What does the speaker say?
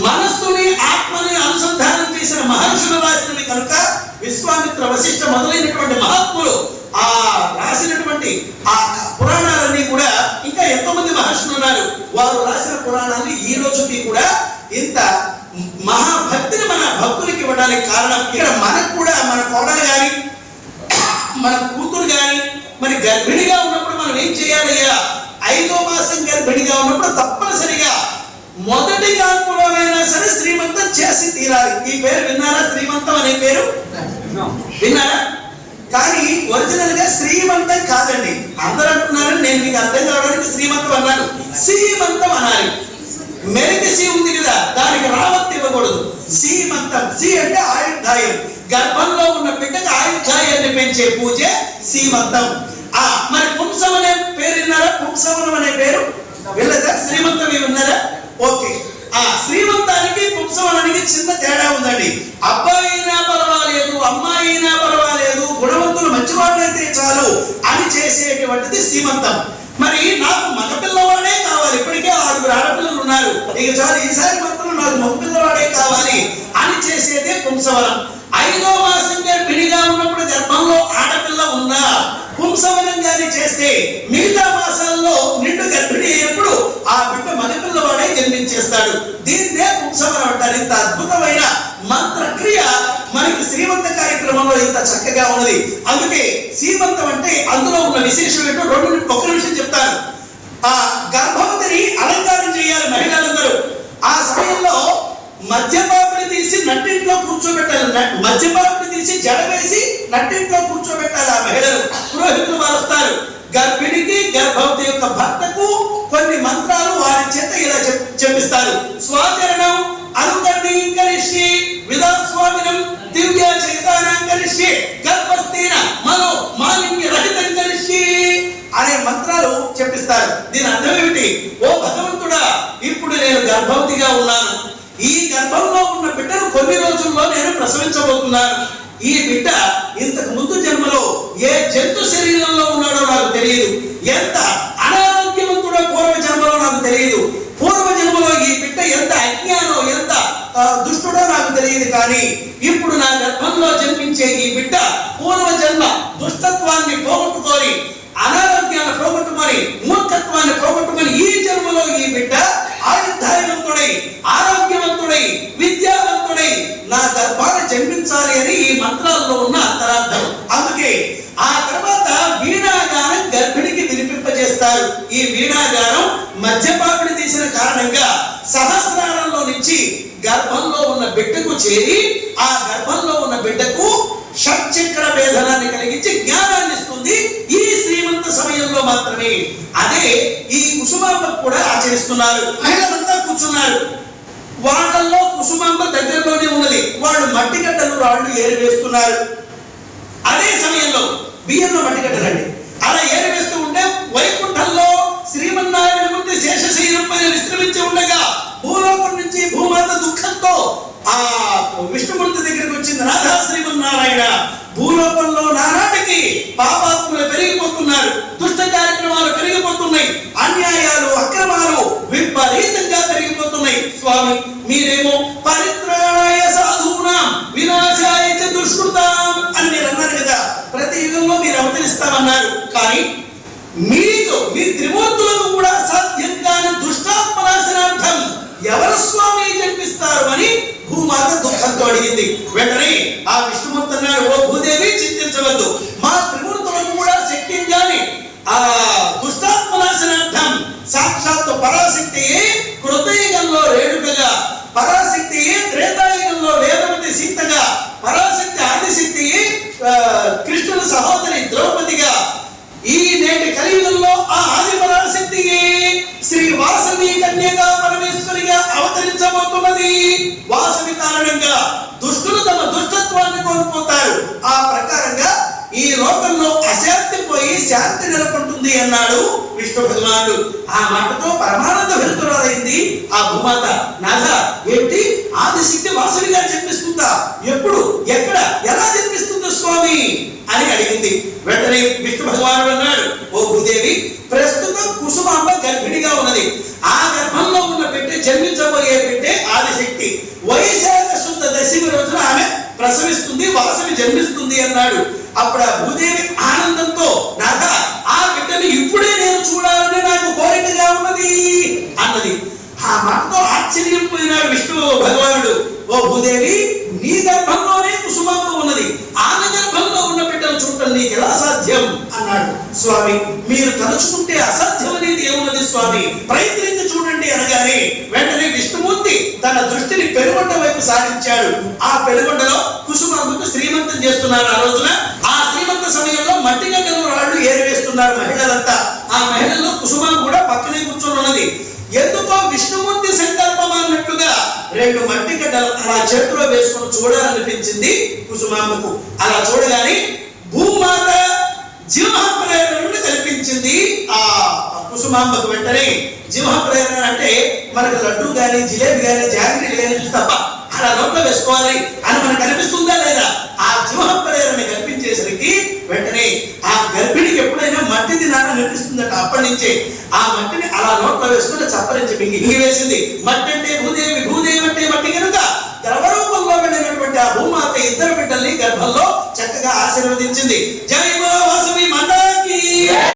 మనస్సుని ఆత్మని అనుసంధానం చేసిన మహర్షులు రాసినవి కనుక విశ్వామిత్ర వశిష్ఠ మొదలైనటువంటి మహాత్ములు ఆ రాసినటువంటి ఆ పురాణాలన్నీ కూడా, ఇంకా ఎంతోమంది మహర్షులు ఉన్నారు, వారు రాసిన పురాణాన్ని ఈ రోజుకి కూడా ఇంత మహాభక్తిని మన భక్తులకి ఇవ్వడానికి కారణం. ఇక్కడ మనకు కూడా మన కోడలు గాని మన కూతురు గాని మరి గర్భిణిగా ఉన్నప్పుడు మనం ఏం చేయాలయ్యా? 5వ మాసం గర్భిణిగా ఉన్నప్పుడు తప్పనిసరిగా మొదటి కాన్పులోనైనా సరే శ్రీమంతం చేసి తీరాలి. ఈ పేరు విన్నారా? శ్రీమంతం అనే పేరు విన్నారా? కానీ ఒరిజినల్ గా శ్రీమంతం కాదండి. అందరూ అంటున్నారు, నేను మీకు అర్థం కావడానికి శ్రీమంతం అన్నాను. శ్రీమంతం అనాలి. మెరికి సి ఉంది కదా, దానికి రావత్తు ఇవ్వకూడదు. శ్రీమంతం. సి అంటే ఆయుర్దాయం. గర్భంలో ఉన్న బిడ్డకు ఆయుర్దాయాన్ని పెంచే పూజే శ్రీమంతం. మరి పుంసం అనే పేరు విన్నారా? పుంసవనం అనే పేరు వెళ్ళదా? శ్రీమంతం విన్నారా? ఓకే. శ్రీమంతానికి పుంసవనానికి చిన్న తేడా ఉందండి. అబ్బాయి అయినా పర్వాలేదు, అమ్మాయి అయినా పర్వాలేదు, గుణవంతులు మంచివాళ్ళైతే చాలు అని చేసేటువంటిది శ్రీమంతం. మరి నాకు మగపిల్లవాడే కావాలి, ఇప్పటికే 6 ఆడపిల్లలు ఉన్నారు, ఇక చాలు, ఈసారి మాత్రం నాకు మగపిల్లవాడే కావాలి అని చేసేదే పుంసవనం. 5వ మాసం గర్భిణిగా ఉన్నప్పుడు గర్భంలో ఆడపిల్ల ఉన్నా పుంసవనం గాని చేస్తే మిగతా మాసాల్లో నిండు గర్భిణి అయినప్పుడు ఆ బిడ్డ మగపిల్లవాడే జన్మించేస్తాడు. దీన్నే పుంసవనం అంటారు. ఇంత అద్భుతమైన మంత్రక్రియ మనకి శ్రీమంత కార్యక్రమంలో ఇంత చక్కగా ఉన్నది. అందుకే శ్రీమంతం అంటే అందులో ఉన్న విశేషం ఏంటో ఒక నిమిషం చెప్తాను. గర్భవతిని అలంకారం చేయాలి మహిళలందరూ. ఆ సమయంలో మధ్యపాపిడి తీసి నట్టింట్లో కూర్చోబెట్టాలి. మధ్యపాపిడి తీసి జడ వేసి నట్టింట్లో కూర్చోబెట్టాలి. ఆ మహిళలు పురోహితులు వారు వస్తారు. గర్భిణికి గర్భవతి యొక్క భర్తకు కొన్ని మంత్రాలు వారి చేత ఇలా చెప్పిస్తారు. స్వాచరణం అనుకరణీకరిష్యే విదాస్వామినం దివ్య చైతన్యంకరిష్యే గర్భస్థీన మనో మాలిన్య రహితంకరిష్యే అనే మంత్రాలు చెప్పిస్తారు. దీని అర్థం ఏమిటి? ఓ భగవంతుడా, ఇప్పుడు నేను గర్భవతిగా ఉన్నాను. ఈ గర్భంలో ఉన్న బిడ్డను కొన్ని రోజుల్లో నేను ప్రసవించబోతున్నాను. ఈ బిడ్డ ఇంతకు ముందు జన్మలో ఏ జంతు శరీరంలో ఉన్నాడో నాకు తెలియదు. ఎంత అనారోగ్యవంతుడో పూర్వ జన్మలో నాకు తెలియదు. పూర్వ జన్మలో ఈ బిడ్డ ఎంత అజ్ఞానో ఎంత దుష్టుడో నాకు తెలియదు. కానీ ఇప్పుడు నా గర్భంలో జన్మించే ఈ బిడ్డ పూర్వ జన్మ దుష్టత్వాన్ని పోగొట్టుకొని, అనారోగ్యాన్ని పోగొట్టుకొని, మూర్ఖత్వాన్ని పోగొట్టుకొని ఈ జన్మలో ఈ బిడ్డ ఆయుర్దాయవంతుడై, ఆరోగ్యవంతుడై, విద్యావంతుడై నా గర్భాన జన్మించాలి అని ఈ మంత్రాల్లో ఉన్న అంతరార్థం. అందుకే ఆ తర్వాత వీణాగానం గర్భిణికి వినిపింపజేస్తారు. ఈ వీణాగానం మధ్యపాపిడి తీసిన కారణంగా సహస్రారంలో నుంచి గర్భంలో ఉన్న బిడ్డకు చేరి ఆ గర్భంలో ఉన్న బిడ్డకు షట్చక్ర వేదనాన్ని కలిగించి జ్ఞానాన్ని ఇస్తుంది. ఈ శ్రీమంత సమయంలో మాత్రమే. అదే ఈ కుసుమాంబ కూడా ఆచరిస్తున్నారు. మహిళలంతా కూర్చున్నారు. వాళ్ళల్లో కుసుమాంబ దగ్గరలోనే ఉన్నది. వాళ్ళు మట్టిగడ్డలు రాళ్ళు ఏరి వేస్తున్నారు. అదే సమయంలో బియ్యంలో మట్టిగడ్డలండి అలా ఏరి వేస్తూ ఉంటే వైకుంఠంలో శ్రీమన్నారాయణమూర్తి శేషశైలం పైన విశ్రమించి ఉండగా భూలోకం నుంచి భూమాత దుఃఖంతో ఆ విష్ణుమూర్తి దగ్గరికి వచ్చింది. రాధా శ్రీమన్నారాయణ, భూలోకంలో నానాటికి పాపాత్ములు పెరిగిపోతున్నారు, దుష్ట కార్యక్రమాలు పెరిగిపోతున్నాయి, అన్యాయాలు అక్రమాలు విపరీతంగా పెరిగిపోతున్నాయి. స్వామి, మీరేమో పరిత్రాణాయ సాధూనాం వినాశాయ చ దుష్కృతాం అని మీరు అన్నారు కదా. ప్రతి యుగంలో మీరు అవతరిస్తామన్నారు. కానీ మీ త్రిమూర్తులకు కూడా సాధ్యం కాని దుష్టాత్మనాశనార్థం ఎవరు స్వామి జన్మిస్తారు అని భూమాత దుఃఖంతో అడిగింది. వెంటనే ఆ విష్ణుమూర్తి అన్నాడు, ఓ భూదేవి చింతించవద్దు, మా త్రిమూర్తులకు కూడా శక్తించాలి. ఆ దుష్టాత్మనాశనార్థం సాక్షాత్తు పరాశక్తియే కృతయుగంలో రేణుకగా, పరాశక్తియే త్రేతాయుగంలో వేదవతి సీతగా, పరాశక్తి ఆదిశక్తియే కృష్ణుని సహోదరి ద్రౌపదిగా, ఈ నేటి కలియుగంలో ఆ ఆది పరాశక్తియే శ్రీ వాసవి కన్యగా పరమేశ్వరిగా అవతరించబోతున్నది. వాసవి కారణంగా దుష్టులు తమ దుష్టత్వాన్ని కోల్పోతారు. ఆ ప్రకారంగా ఈ లోకంలో అశాంతి పోయి శాంతి నెలకొంటుంది అన్నాడు విష్ణు భగవానుడు. ఆ మాటతో పరమానంద భరితురాలైంది ఆ భూమాత. నాథ, ఏంటి ఆదిశక్తి వాసవిగా జన్మిస్తుందా? ఎప్పుడు, ఎక్కడ, ఎలా జన్మిస్తుందో స్వామి అని అడిగింది. వెంటనే విష్ణు భగవానుడు అన్నాడు, ఓ భూదేవి, ప్రస్తుతం కుసుమాంబ గర్భిణిగా ఉన్నది. ఆ గర్భంలో ఉన్న బిడ్డ, జన్మించబోయే బిడ్డే ఆదిశక్తి. వ్యక్తి. వైశాఖ శుద్ధ దశమి రోజున ఆమె ప్రసవిస్తుంది, వాసవి జన్మిస్తుంది అన్నాడు. అప్పుడు ఆ భూదేవి ఆనందంతో నాథ ఆ బిడ్డను ఇప్పుడే నేను చూడాలని నాకు కోరికగా ఉన్నది అన్నది. ఆ మాటతో ఆశ్చర్యపోయినాడు విష్ణు భగవానుడు. ఓ భూదేవి, నీ గర్భంలోనే కుసుమాంబ ఉన్నది, ఆమె గర్భంలో ఉన్న బిడ్డను చూడటం నీకు ఎలా సాధ్యం అన్నాడు. స్వామి, మీరు తలుచుకుంటే అసాధ్యం అనేది ఏమున్నది స్వామి, ప్రయత్నించి చూడండి అనగానే వెంటనే విష్ణుమూర్తి తన దృష్టిని పెనుగొండ వైపు సాగించాడు. ఆ పెనుగొండలో కుసుమాంబకు శ్రీమంతం చేస్తున్నారు. ఆ రోజున ఆ శ్రీమంత సమయంలో మట్టి గడ్డలు రాళ్ళు ఏరివేస్తున్నారు మహిళలంతా. ఆ మహిళల్లో కుసుమాంబ కూడా పక్కనే కూర్చొని ఉన్నది. ఎందుకో విష్ణుమూర్తి సంకల్పం అన్నట్లుగా 2 మట్టి గడ్డలు అలా చేతిలో వేసుకొని చూడాలనిపించింది కుసుమాంబకు. అలా చూడగానే భూమాత జీవ ప్రేరణ కల్పించింది ఆ కుసుమాంబకు. వెంటనే జీవ ప్రేరణ అంటే మనకు లడ్డు గాని జిలేబీ గాని జాంగ్రీ గాని చూస్తే అలా నోట్లో వేసుకోవాలి అని మనకు అనిపిస్తుందా లేదా? ఆ జీవ ప్రేరణ కల్పించేసరికి వెంటనే ఆ గర్భిణికి ఎప్పుడైనా మట్టి తినాలని అనిపిస్తుందట. అప్పటి నుంచే ఆ మట్టిని అలా నోట్లో వేసుకుని చప్పరించి మింగి వేసింది. మట్టి అంటే భూదేవి, భూదేవి అంటే మట్టి కనుక ద్రవరూపంలో వెళ్ళినటువంటి ఆ భూమాత 2 బిడ్డల్ని గర్భంలో చక్కగా ఆశీర్వదించింది. జై వాసవి మాతాకి.